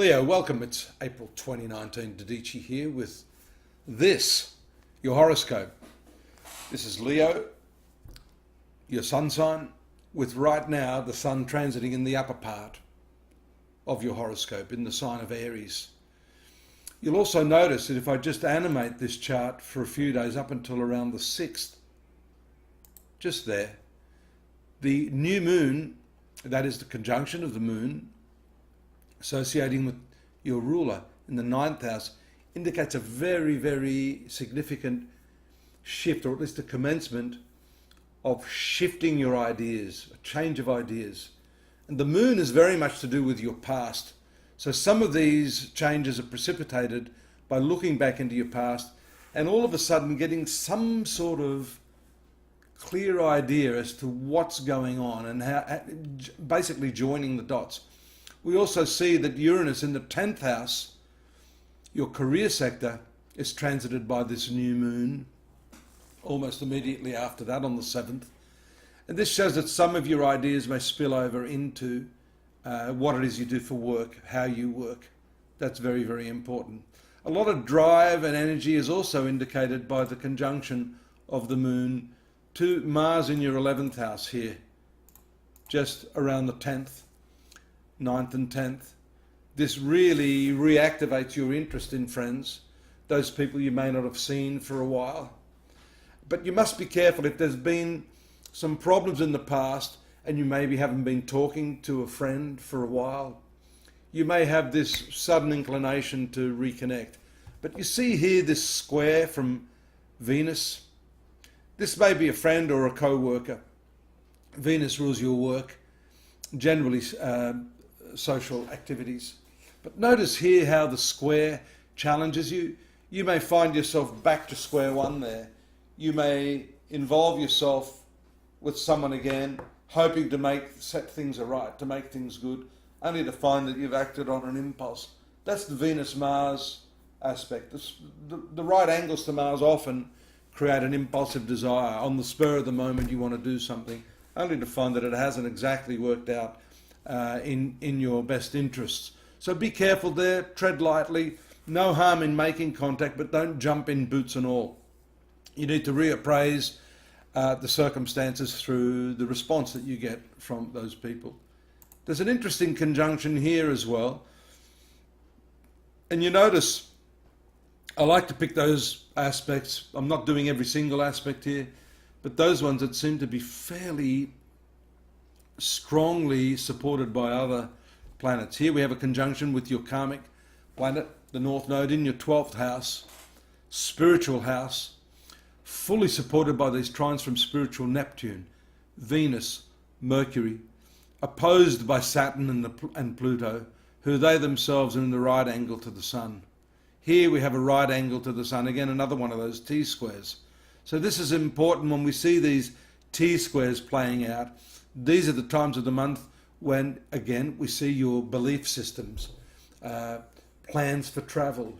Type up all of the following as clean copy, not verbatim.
Leo, welcome. It's April 2019. Dadhichi here with this, your horoscope. This is Leo, your sun sign, with right now the sun transiting in the upper part of your horoscope in the sign of Aries. You'll also notice that if I just animate this chart for a few days up until around the 6th, just there, the new moon, that is the conjunction of the moon, associating with your ruler in the 9th house, indicates a very, very significant shift, or at least a commencement of shifting your ideas, a change of ideas. And the moon is very much to do with your past. So some of these changes are precipitated by looking back into your past and all of a sudden getting some sort of clear idea as to what's going on and how, basically joining the dots. We also see that Uranus in the 10th house, your career sector, is transited by this new moon almost immediately after that on the 7th. And this shows that some of your ideas may spill over into what it is you do for work, how you work. That's very, very important. A lot of drive and energy is also indicated by the conjunction of the moon to Mars in your 11th house here, just around the 10th. 9th and 10th. This really reactivates your interest in friends, those people you may not have seen for a while. But you must be careful if there's been some problems in the past and you maybe haven't been talking to a friend for a while. You may have this sudden inclination to reconnect. But you see here this square from Venus. This may be a friend or a co-worker. Venus rules your work, generally social activities. But notice here how the square challenges you. You may find yourself back to square one there. You may involve yourself with someone again, hoping to set things aright, to make things good, only to find that you've acted on an impulse. That's the Venus-Mars aspect. The right angles to Mars often create an impulsive desire. On the spur of the moment you want to do something, only to find that it hasn't exactly worked out in your best interests. So be careful there, tread lightly, no harm in making contact, but don't jump in boots and all. You need to reappraise the circumstances through the response that you get from those people. There's an interesting conjunction here as well. And you notice, I like to pick those aspects. I'm not doing every single aspect here, but those ones that seem to be fairly strongly supported by other planets. Here we have a conjunction with your karmic planet, the North Node in your 12th house, spiritual house, fully supported by these trines from spiritual Neptune, Venus, Mercury, opposed by Saturn and Pluto, who they themselves are in the right angle to the Sun. Here we have a right angle to the Sun, again another one of those T-squares. So this is important when we see these T-squares playing out. These are the times of the month when, again, we see your belief systems, plans for travel,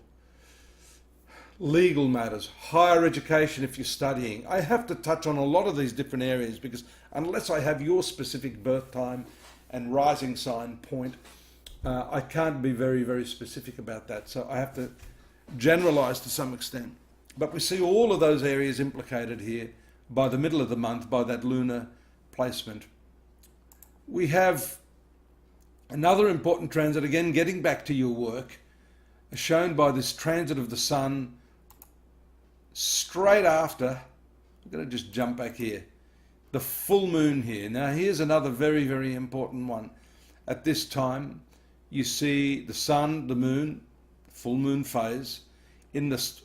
legal matters, higher education if you're studying. I have to touch on a lot of these different areas because unless I have your specific birth time and rising sign point, I can't be very, very specific about that. So I have to generalize to some extent. But we see all of those areas implicated here by the middle of the month, by that lunar placement. We have another important transit, again, getting back to your work, shown by this transit of the Sun straight after, I'm going to just jump back here, the full moon here. Now here's another very, very important one. At this time, you see the Sun, the moon, full moon phase, in this,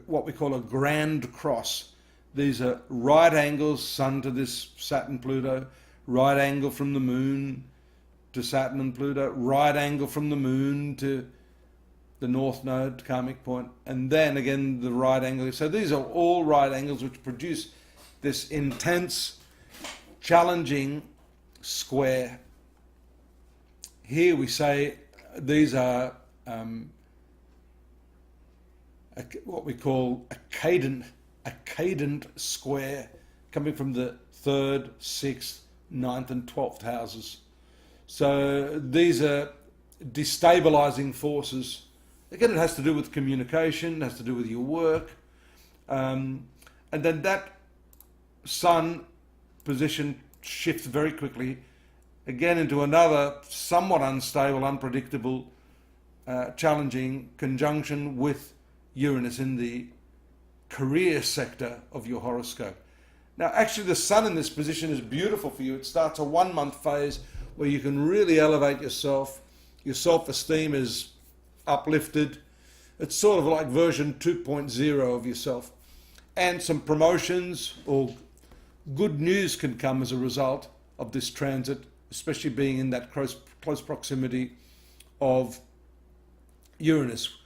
what we call a grand cross. These are right angles, Sun to this Saturn, Pluto, right angle from the moon to Saturn and Pluto, right angle from the moon to the North Node, karmic point, and then again the right angle. So these are all right angles which produce this intense, challenging square. Here we say these are what we call a cadent square, coming from the 3rd, 6th, 9th and 12th houses. So these are destabilizing forces. Again, it has to do with communication, it has to do with your work. And then that Sun position shifts very quickly, again into another somewhat unstable, unpredictable, challenging conjunction with Uranus in the career sector of your horoscope. Now, actually, the Sun in this position is beautiful for you. It starts a 1 month phase where you can really elevate yourself. Your self-esteem is uplifted. It's sort of like version 2.0 of yourself. And some promotions or good news can come as a result of this transit, especially being in that close proximity of Uranus.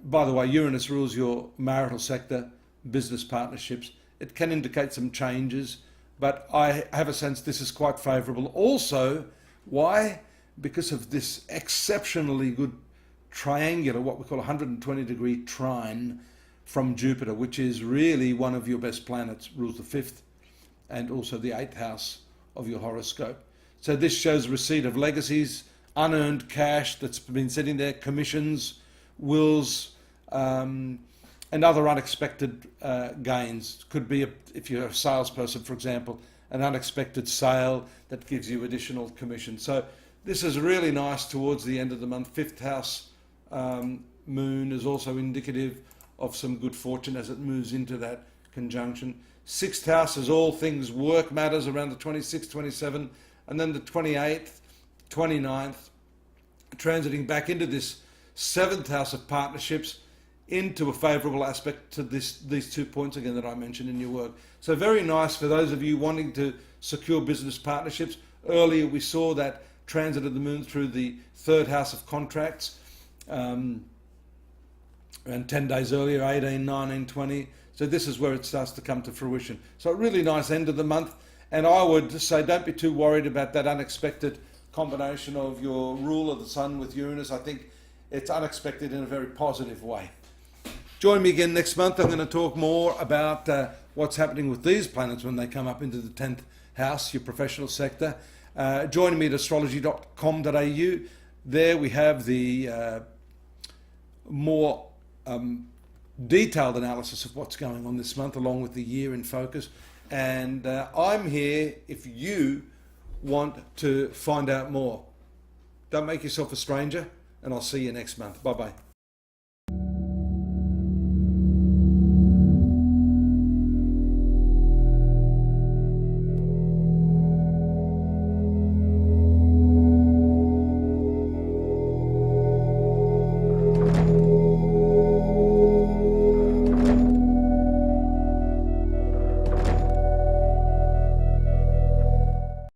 By the way, Uranus rules your marital sector, business partnerships. It can indicate some changes, but I have a sense this is quite favourable. Also, why? Because of this exceptionally good triangular, what we call 120-degree trine from Jupiter, which is really one of your best planets, rules the 5th and also the 8th house of your horoscope. So this shows receipt of legacies, unearned cash that's been sitting there, commissions, wills, and other unexpected gains. Could be, if you're a salesperson, for example, an unexpected sale that gives you additional commission. So this is really nice towards the end of the month. 5th house moon is also indicative of some good fortune as it moves into that conjunction. 6th house is all things work matters around the 26th, 27th, and then the 28th, 29th, transiting back into this 7th house of partnerships, into a favourable aspect to these 2 points again that I mentioned in your work. So very nice for those of you wanting to secure business partnerships. Earlier we saw that transit of the moon through the 3rd house of contracts, and 10 days earlier, 18, 19, 20. So this is where it starts to come to fruition. So a really nice end of the month. And I would say don't be too worried about that unexpected combination of your rule of the Sun with Uranus. I think it's unexpected in a very positive way. Join me again next month. I'm going to talk more about what's happening with these planets when they come up into the 10th house, your professional sector. Join me at astrology.com.au. There we have the more detailed analysis of what's going on this month, along with the year in focus. And I'm here if you want to find out more. Don't make yourself a stranger, and I'll see you next month. Bye-bye.